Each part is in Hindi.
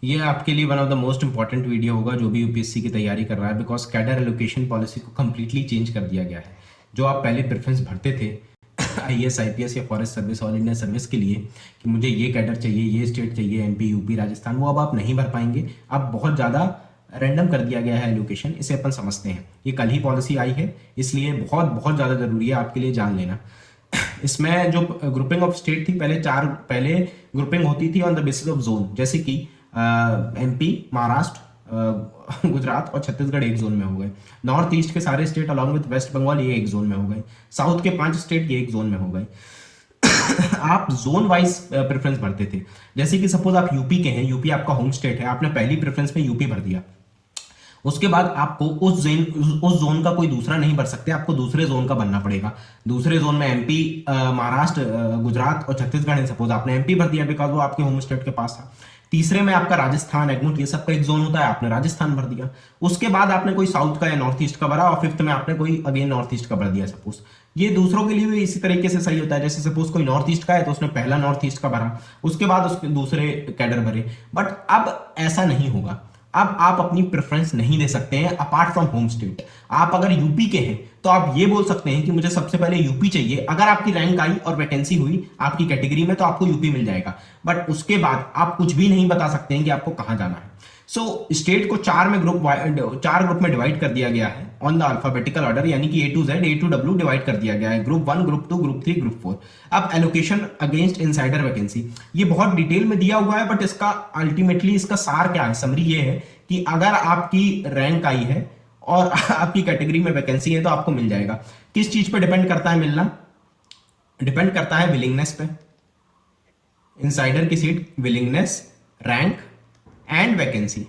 ये आपके लिए one of the most important video होगा जो भी यूपीएससी की तैयारी कर रहा है, बिकॉज कैडर एलोकेशन पॉलिसी को कम्प्लीटली चेंज कर दिया गया है। जो आप पहले प्रेफरेंस भरते थे आईएएस आईपीएस या forest service all India service के लिए कि मुझे ये कैडर चाहिए, ये स्टेट चाहिए, एमपी यूपी राजस्थान, वो अब आप नहीं भर पाएंगे। अब बहुत ज़्यादा रैंडम कर दिया गया है एलोकेशन, इसे अपन समझते हैं। ये कल ही पॉलिसी आई है, इसलिए बहुत बहुत ज़्यादा ज़रूरी है आपके लिए जान लेना। इसमें जो ग्रुपिंग ऑफ स्टेट थी, पहले ग्रुपिंग होती थी on the basis of zone, जैसे कि एमपी, महाराष्ट्र, गुजरात और छत्तीसगढ़ एक जोन में हो गए। नॉर्थ ईस्ट के सारे state along with West Bengal ये एक जोन में हो गए। साउथ के 5 स्टेट ये एक जोन में हो गए। आप जोन वाइज प्रेफरेंस भरते थे। जैसे कि सपोज आप यूपी के हैं, यूपी आपका होम स्टेट है, आपने पहली प्रेफरेंस में यूपी भर दिया। उसके बाद आपको उस जोन का कोई दूसरा नहीं भर सकते, आपको दूसरे जोन का बनना पड़ेगा। दूसरे जोन में एमपी, महाराष्ट्र, गुजरात और छत्तीसगढ़ है। सपोज आपने एमपी भर दिया बिकॉज वो आपके होम स्टेट के पास था। तीसरे में आपका राजस्थान, एग्मूट, ये सब का एक जोन होता है, आपने राजस्थान भर दिया। उसके बाद आपने कोई साउथ का या नॉर्थ ईस्ट का भरा, और फिफ्थ में आपने कोई अगेन नॉर्थ ईस्ट का भर दिया। सपोज ये दूसरों के लिए भी इसी तरीके से सही होता है। जैसे सपोज कोई नॉर्थ ईस्ट का है तो उसने पहला नॉर्थ ईस्ट का भरा, उसके बाद उसके दूसरे कैडर भरे। बट अब ऐसा नहीं होगा। अब आप अपनी प्रेफरेंस नहीं दे सकते हैं अपार्ट फ्रॉम होम स्टेट। आप अगर यूपी के हैं तो आप ये बोल सकते हैं कि मुझे सबसे पहले यूपी चाहिए। अगर आपकी रैंक आई और वैकेंसी हुई आपकी कैटेगरी में तो आपको यूपी मिल जाएगा। बट उसके बाद आप कुछ भी नहीं बता सकते हैं कि आपको कहां जाना है। सो स्टेट को चार ग्रुप में डिवाइड कर दिया गया है ऑन द अल्फाबेटिकल ऑर्डर, यानी कि A to Z, A to W divide कर दिया गया है। Group 1, group 2, group 3, group 4। अब एलोकेशन अगेंस्ट इनसाइडर वैकेंसी, ये बहुत डिटेल में दिया हुआ है, बट इसका अल्टीमेटली इसका सार क्या है, समरी ये है कि अगर आपकी रैंक आई है और आपकी कैटेगरी में वैकेंसी है तो आपको मिल जाएगा। किस चीज पे डिपेंड करता है मिलना? डिपेंड करता है विलिंगनेस पे, इनसाइडर की seat, willingness, rank and vacancy.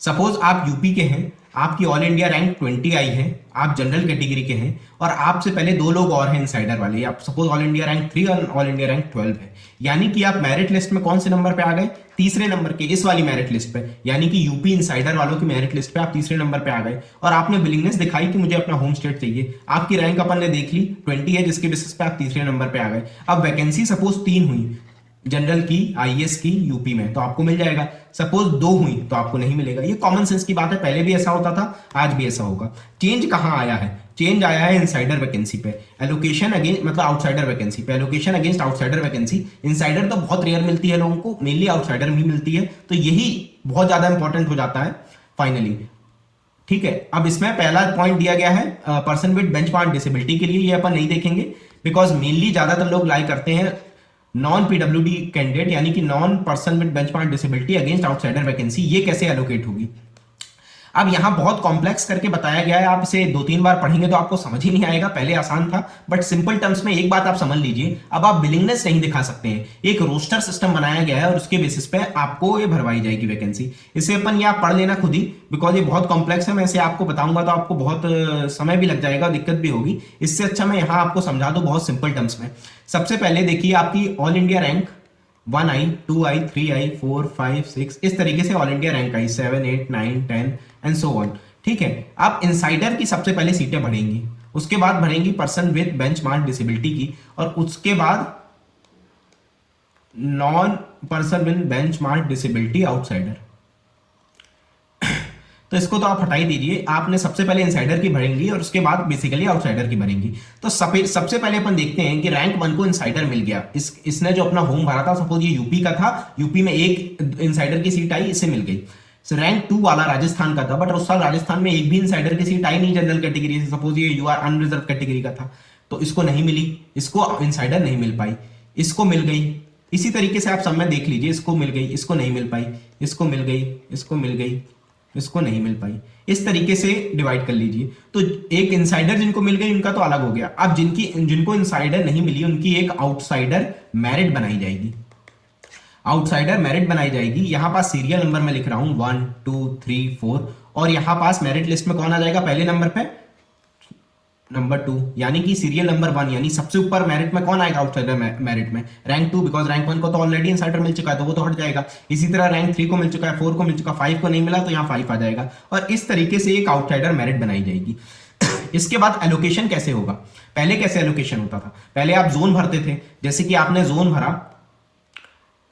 Suppose आप यूपी के हैं, आपकी ऑल इंडिया रैंक 20 आई है, आप जनरल कैटेगरी के हैं और आपसे पहले 2 लोग और हैं इनसाइडर वाले। आप सपोज ऑल इंडिया रैंक 3 और ऑल इंडिया रैंक 12 है, यानी कि आप मेरिट लिस्ट में कौन से नंबर पे आ गए? तीसरे नंबर के, इस वाली मेरिट लिस्ट पे, यानी कि यूपी इनसाइडर वालों की मेरिट लिस्ट पे आप तीसरे नंबर पे आ गए। और आपने विलिंगनेस दिखाई कि मुझे अपना होम स्टेट चाहिए। आपकी रैंक अपन ने देख ली 20 है, जिसके बेसिस पे आप तीसरे नंबर पे आ गए। अब वैकेंसी सपोज 3 हुई जनरल की, आईएएस की यूपी में, तो आपको मिल जाएगा। सपोज 2 हुई तो आपको नहीं मिलेगा। ये कॉमन सेंस की बात है, पहले भी ऐसा होता था, आज भी ऐसा होगा। चेंज कहां आया है? चेंज आया है इनसाइडर वैकेंसी पे। एलोकेशन अगेंस्ट, मतलब आउटसाइडर वैकेंसी पे, allocation against outsider vacancy. Insider तो बहुत रेयर मिलती है लोगों को, मेनली आउटसाइडर भी मिलती है, तो यही बहुत ज्यादा इंपॉर्टेंट हो जाता है फाइनली। ठीक है, अब इसमें पहला पॉइंट दिया गया है पर्सन विद बेंचमार्क डिसेबिलिटी के लिए। ये अपन नहीं देखेंगे बिकॉज मेनली ज्यादातर लोग लाई करते हैं नॉन पीडब्ल्यूडी कैंडिडेट, यानी कि non person with benchmark disability against outsider vacancy. ये कैसे एलोकेट होगी? अब यहां बहुत कॉम्प्लेक्स करके बताया गया है, आप इसे 2-3 बार पढ़ेंगे तो आपको समझ ही नहीं आएगा। पहले आसान था, बट सिंपल टर्म्स में एक बात आप समझ लीजिए, अब आप विलिंगनेस नहीं दिखा सकते हैं। एक रोस्टर सिस्टम बनाया गया है और उसके बेसिस पे आपको ये भरवाई जाएगी वैकेंसी। इसे अपन ये आप पढ़ लेना खुद ही, बिकॉज ये बहुत कॉम्प्लेक्स है। मैं इसे आपको बताऊंगा तो आपको बहुत समय भी लग जाएगा, दिक्कत भी होगी। इससे अच्छा मैं यहाँ आपको समझा दूं बहुत सिंपल टर्म्स में। सबसे पहले देखिए, आपकी ऑल इंडिया रैंक 1 आई, 2 आई, 3 आई, 4, 5, 6, इस तरीके से all India rank I, 7, 8, 9, 10 and so on. ठीक है, अब इनसाइडर की सबसे पहले सीटें भरेंगी, उसके बाद भरेंगी पर्सन विद बेंचमार्क डिसेबिलिटी की, और उसके बाद non person with benchmark disability outsider. तो इसको तो आप हटाई दीजिए, आपने सबसे पहले इनसाइडर की भरेंगी और उसके बाद बेसिकली आउटसाइडर की भरेंगी। तो सबसे पहले अपन देखते हैं कि रैंक 1 को इनसाइडर मिल गया। इसने जो अपना होम भरा था, सपोज ये यूपी का था, यूपी में एक इनसाइडर की सीट आई, इसे मिल गई। रैंक 2 वाला राजस्थान का था, बट उस साल राजस्थान में एक भी इनसाइडर की सीट आई नहीं जनरल कैटेगरी से। सपोज ये यूआर अनरिजर्व कैटेगरी का था, तो इसको नहीं मिली, इसको इनसाइडर नहीं मिल पाई, इसको मिल गई। इसी तरीके से आप सब में देख लीजिए, इसको मिल गई, इसको नहीं मिल पाई, इसको मिल गई, इसको मिल गई, इसको नहीं मिल पाई। इस तरीके से डिवाइड कर लीजिए। तो एक इनसाइडर जिनको मिल गई उनका तो अलग हो गया। अब जिनको इनसाइडर नहीं मिली उनकी एक आउटसाइडर मेरिट बनाई जाएगी। आउटसाइडर मेरिट बनाई जाएगी। यहां पास सीरियल नंबर में लिख रहा हूं 1, 2, 3, 4, और यहां पास मेरिट लिस्ट में कौन आ जाएगा पहले नंबर पे? नंबर 2, यानी कि सीरियल नंबर 1, यानी सबसे ऊपर मेरिट में कौन आएगा आउटसाइडर मेरिट में? रैंक 2, बिकॉज रैंक 1 को तो ऑलरेडी इनसाइडर मिल चुका है तो वो तो हट जाएगा। इसी तरह रैंक 3 को मिल चुका है, 4 को मिल चुका, 5 को नहीं मिला तो यहाँ 5 आ जाएगा, और इस तरीके से एक आउटसाइडर मेरिट बनाई जाएगी। इसके बाद एलोकेशन कैसे होगा? पहले कैसे एलोकेशन होता था? पहले आप जोन भरते थे, जैसे कि आपने जोन भरा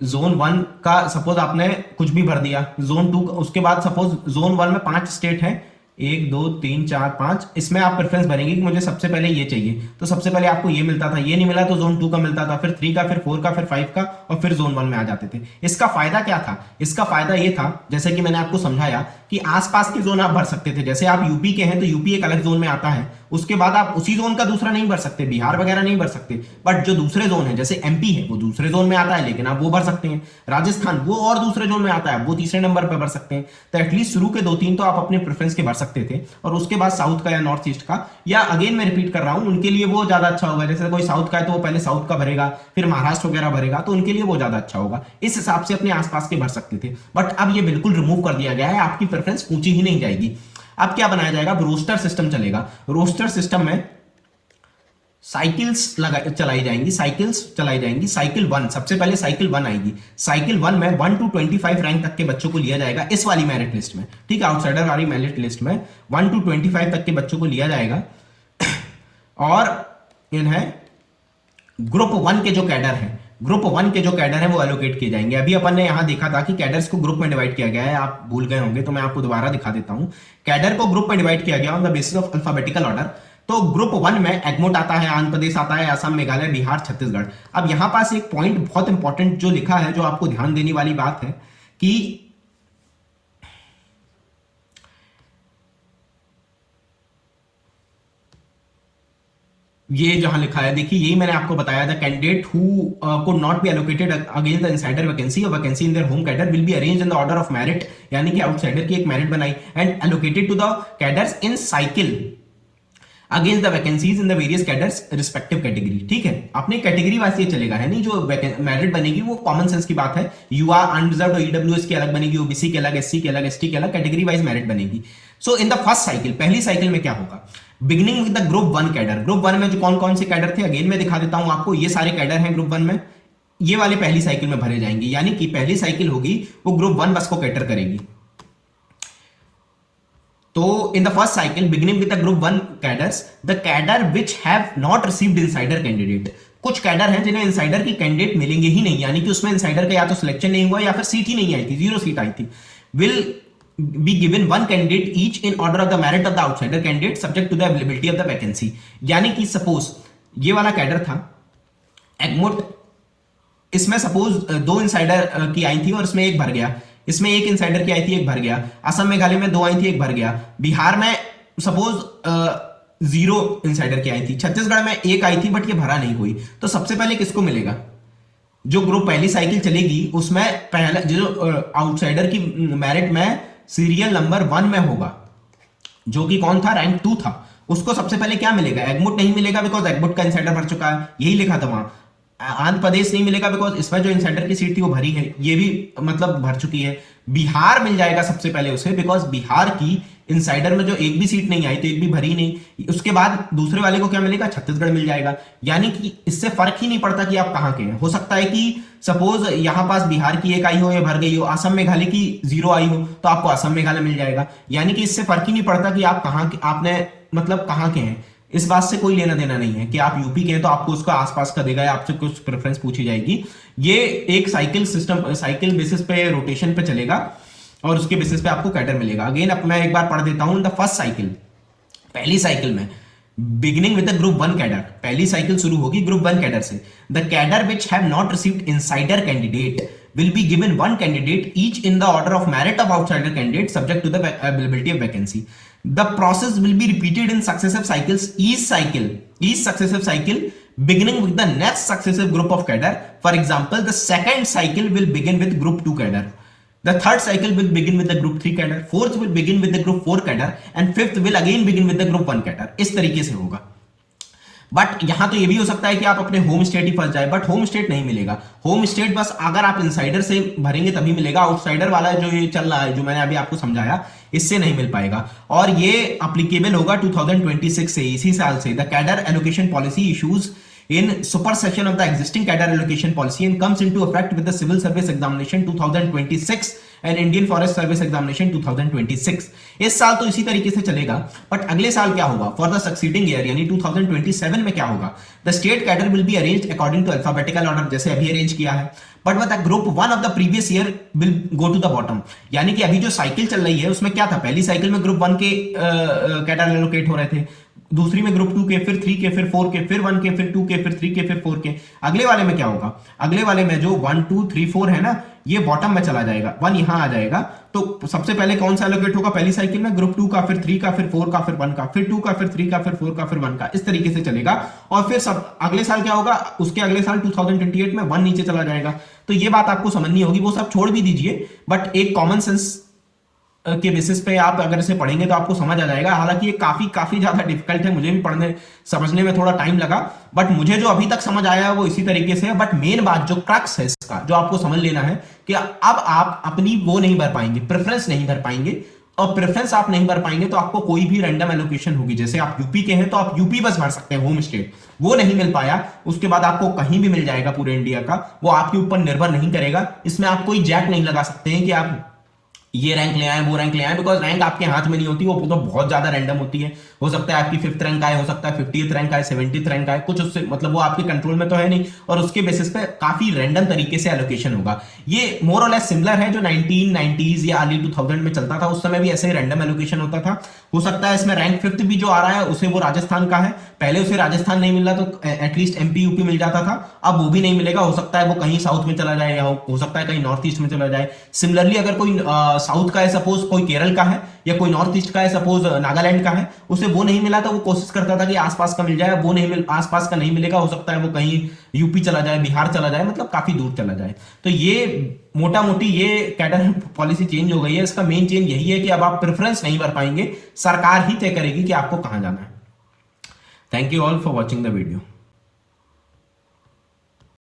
जोन 1 का सपोज आपने कुछ भी भर दिया, जोन 2 उसके बाद सपोज जोन 1 में 5 स्टेट हैं, 1 2 3 4 5, इसमें आप प्रेफरेंस भरेंगे कि मुझे सबसे पहले ये चाहिए, तो सबसे पहले आपको ये मिलता था, ये नहीं मिला तो जोन 2 का मिलता था, फिर 3 का, फिर 4 का, फिर 5 का, और फिर जोन 1 में आ जाते थे। इसका फायदा क्या था? इसका फायदा ये था, जैसे कि मैंने आपको समझाया, कि आसपास के जोन आप भर सकते थे। जैसे आप यूपी के हैं तो यूपी एक अलग जोन में आता है, उसके बाद आप उसी जोन का दूसरा नहीं भर सकते, बिहार वगैरह नहीं भर सकते, बट जो दूसरे जोन है जैसे एमपी है वो दूसरे जोन में आता है, लेकिन आप वो भर सकते हैं। राजस्थान वो और दूसरे जोन में आता है, वो तीसरे नंबर पर भर सकते हैं। तो एटलीस्ट शुरू के 2-3 तो आप अपने प्रेफरेंस के भर सकते थे, और उसके बाद साउथ का या नॉर्थ ईस्ट का, या अगेन मैं रिपीट कर रहा हूं, उनके लिए वो ज्यादा अच्छा होगा। जैसे कोई साउथ का है तो वो पहले साउथ का भरेगा, फिर महाराष्ट्र वगैरह भरेगा, तो उनके लिए वो ज्यादा अच्छा होगा। इस हिसाब से अपने आसपास के भर सकते थे, बट अब ये बिल्कुल रिमूव कर दिया गया है, आपकी प्रेफरेंस पूछी ही नहीं जाएगी। अब क्या बनाया जाएगा? रोस्टर सिस्टम चलेगा। रोस्टर सिस्टम में साइकिल्स चलाई जाएंगी, साइकिल 1 सबसे पहले साइकिल 1 आएगी। साइकिल 1 में 1 to 25 रैंक तक के बच्चों को लिया जाएगा इस वाली मेरिट लिस्ट में, ठीक है, आउटसाइडर वाली मेरिट लिस्ट में 1 to 25 तक के बच्चों को लिया जाएगा। और इन्हें ग्रुप 1 के जो कैडर है वो एलोकेट किए जाएंगे। अभी अपन ने यहां देखा था कि कैडर्स को ग्रुप में डिवाइड किया गया है, आप भूल गए होंगे तो मैं आपको दोबारा दिखा देता हूं। कैडर को ग्रुप में डिवाइड किया गया on the basis of alphabetical order. तो ग्रुप 1 में एग्मोट आता है, आंध्र प्रदेश आता है, असम, मेघालय, बिहार, छत्तीसगढ़। अब यहां पास एक पॉइंट बहुत इंपॉर्टेंट जो लिखा है, जो आपको ध्यान देने वाली बात है कि ये जहां लिखा है, देखिए यही मैंने आपको बताया था, candidate who could not be allocated against the insider vacancy और vacancy in their home cadre will be arranged in the order of merit, यानी कि आउटसाइडर की एक मेरिट बनाई and allocated to the cadres in cycle against the vacancies in the various cadres respective category. ठीक है, अपने कैटेगरी वाइज ये चलेगा, है नहीं, जो मेरिट बनेगी वो कॉमन सेंस की बात है। यूआर, अनरिजर्व्ड और ईडब्ल्यूएस की अलग बनेगी, ओबीसी की अलग, एससी की अलग, एसटी की अलग, कैटेगरी वाइज मेरिट बनेगी। सो इन द फर्स्ट साइकिल, पहली साइकिल में क्या होगा? Beginning with the group 1 cadre. Group 1 में जो कौन कौन से कैडर थे, अगेन मैं दिखा देता हूं आपको, ये सारे कैडर हैं ग्रुप 1 में, ये वाले पहली साइकिल में भरे जाएंगे, यानी कि पहली साइकिल होगी वो ग्रुप 1 बस को कैटर करेगी। तो in the first cycle beginning with the group 1 cadres, the cadre which have not received insider candidate. कुछ कैडर हैं जिन्हें इनसाइडर की कैंडिडेट मिलेंगे ही नहीं, यानी कि उसमें इनसाइडर का या तो सिलेक्शन नहीं हुआ या फिर सीट ही नहीं आई थी, 0 सीट आई थी, will be given one candidate each in order of the merit of the outsider candidate subject to the availability of the vacancy। यानी कि सपोज ये वाला कैडर था एग्मोट, इसमें सपोज 2 इनसाइडर की आई थी और इसमें 1 भर गया, इसमें 1 इनसाइडर की आई थी, 1 भर गया, असम मेघालय में 2 आई थी, 1 भर गया, बिहार में सपोज 0 इनसाइडर की आई थी, छत्तीसगढ़ में 1 आई थी बट ये भरा नहीं कोई। तो सबसे पहले किसको मिलेगा? जो ग्रुप पहली साइकिल चलेगी उसमें पहला जो आउटसाइडर की मेरिट में सीरियल नंबर 1 में होगा, जो कि कौन था? रैंक 2 था, उसको सबसे पहले क्या मिलेगा? एग्मोट नहीं मिलेगा बिकॉज एग्मोट का इनसाइडर भर चुका है, यही लिखा था वहां। आंध्र प्रदेश नहीं मिलेगा बिकॉज इसमें जो इनसाइडर की सीट थी वो भरी है, ये भी मतलब भर चुकी है। बिहार मिल जाएगा सबसे पहले उसे, बिकॉज बिहार की इनसाइडर में जो एक भी सीट नहीं आई तो एक भी भरी नहीं। उसके बाद दूसरे वाले को क्या मिलेगा? छत्तीसगढ़ मिल जाएगा। यानी कि इससे फर्क ही नहीं पड़ता कि आप कहां के हैं। हो सकता है कि सपोज यहां पास बिहार की 1 आई हो या भर गई हो, असम मेघालय की 0 आई हो तो आपको असम मेघालय मिल जाएगा। यानी कि इससे फर्क ही नहीं पड़ता कि आप कहां के, आपने मतलब कहां के हैं, इस बात से कोई लेना देना नहीं है कि आप यूपी के हैं तो आपको उसका आसपास का देगा या आपसे कुछ प्रेफरेंस पूछी जाएगी। ये एक साइकिल सिस्टम, साइकिल बेसिस पे, रोटेशन पे चलेगा और उसके बेसिस पे आपको कैडर मिलेगा। अगेन अब मैं एक बार पढ़ देता हूं। द फर्स्ट साइकिल, पहली साइकिल में beginning with the group 1 cadre, पहली साइकिल शुरू होगी ग्रुप 1 कैडर से। The cadre which have not received insider candidate will be given one candidate each in the order of merit of outsider candidate subject to the availability of vacancy. The process will be repeated in successive cycles, each successive cycle beginning with the next successive group of cadre. For example, the second cycle will begin with group 2 cadre, the third cycle will begin with the group 3 cadre, fourth will begin with the group 4 cadre and fifth will again begin with the group 1 cadre। इस तरीके से होगा। बट यहां तो ये भी हो सकता है कि आप अपने होम स्टेट ही फंस जाए, बट होम स्टेट नहीं मिलेगा। होम स्टेट बस अगर आप इनसाइडर से भरेंगे तभी मिलेगा, आउटसाइडर वाला जो ये चल रहा है, जो मैंने अभी आपको समझाया, इससे नहीं मिल पाएगा। और ये एप्लीकेबल होगा 2026 से, इसी साल से। The cadre allocation policy issues in supersession of the existing cadre allocation policy and comes into effect with the civil service examination 2026 and Indian forest service examination 2026। इस साल तो इसी तरीके से चलेगा, बट अगले साल क्या होगा? फॉर द सक्सीडिंग ईयर यानी 2027 में क्या होगा? The state cadre will be arranged according to alphabetical order, जैसे अभी अरेंज किया है, but but group 1 of the previous year will go to the bottom. यानी कि अभी जो साइकिल चल रही है उसमें क्या था, पहली साइकिल में ग्रुप 1 के कैडर एलोकेट हो रहे थे, दूसरी में ग्रुप 2 के, फिर 3 के, फिर 4 के, फिर 1 के, फिर 2 के, फिर 3 के, फिर 4 के। अगले वाले में क्या होगा, अगले वाले में जो 1 2 3 4 है ना, ये बॉटम में चला जाएगा, 1 यहां आ जाएगा। तो सबसे पहले कौन सा एलोकेट होगा पहली साइकिल में, ग्रुप 2 का, फिर 3 का, फिर 4 का, फिर 1 का, फिर 2 का, फिर 3 का, फिर 4 का, फिर 1 का, इस तरीके से चलेगा। और फिर सब अगले साल क्या होगा, उसके अगले साल 2028 में 1 नीचे चला जाएगा। तो ये बात आपको समझनी होगी, वो सब छोड़ भी दीजिए, बट एक कॉमन सेंस के बेसिस पे आप अगर इसे पढ़ेंगे तो आपको समझ आ जाएगा। हालांकि ये काफी ज्यादा डिफिकल्ट है, मुझे भी पढ़ने समझने में थोड़ा टाइम लगा, बट मुझे जो अभी तक समझ आया है वो इसी तरीके से है। बट मेन बात जो क्रक्स है इसका, जो आपको समझ लेना है कि अब आप अपनी वो नहीं भर पाएंगे, प्रेफरेंस नहीं भर पाएंगे। और प्रेफरेंस आप नहीं भर पाएंगे तो आपको कोई भी रैंडम एलोकेशन होगी, जैसे आप यूपी के हैं तो आप यूपी बस भर सकते हैं, होम स्टेट, वो नहीं मिल पाया, उसके बाद आपको कहीं भी मिल जाएगा पूरे इंडिया का, वो आपके ऊपर निर्भर नहीं करेगा। इसमें आप कोई जैक नहीं लगा सकते हैं कि आप ये रैंक ले आए, वो रैंक ले आए, बिकॉज रैंक आपके हाथ में नहीं होती, वो तो बहुत ज्यादा रैंडम होती है। हो सकता है आपकी 5th रैंक आए, हो सकता है 50th रैंक आए, 70th रैंक आए, कुछ उससे मतलब वो आपके कंट्रोल में तो है नहीं, और उसके बेसिस पे काफी रैंडम तरीके से एलोकेशन होगा। ये मोर और लेस सिमिलर है जो 1990s या अर्ली 2000 में चलता था, उस समय भी ऐसे ही रैंडम एलोकेशन होता था। हो सकता है इसमें रैंक 5th भी जो आ रहा है उसे वो राजस्थान का है, पहले उसे राजस्थान नहीं मिल रहा तो एटलीस्ट एमपी यूपी मिल जाता था, अब वो भी नहीं मिलेगा। हो सकता है वो कहीं साउथ में चला जाए, या हो सकता है कहीं नॉर्थ ईस्ट में चला जाए। सिमिलरली अगर कोई साउथ का है, सपोज कोई केरल का है, या कोई नॉर्थ ईस्ट का है, सपोज नागालैंड का है, उसे वो नहीं मिला तो वो कोशिश करता था कि आसपास का मिल जाए, वो नहीं मिल, आसपास का नहीं मिलेगा, हो सकता है वो कहीं यूपी चला जाए, बिहार चला जाए, मतलब काफी दूर चला जाए। तो ये मोटा मोटी ये कैडर पॉलिसी चेंज हो गई है। इसका मेन चेंज यही है कि अब आप प्रेफरेंस नहीं भर पाएंगे, सरकार ही तय करेगी कि आपको कहां जाना है। Thank you all for watching the video.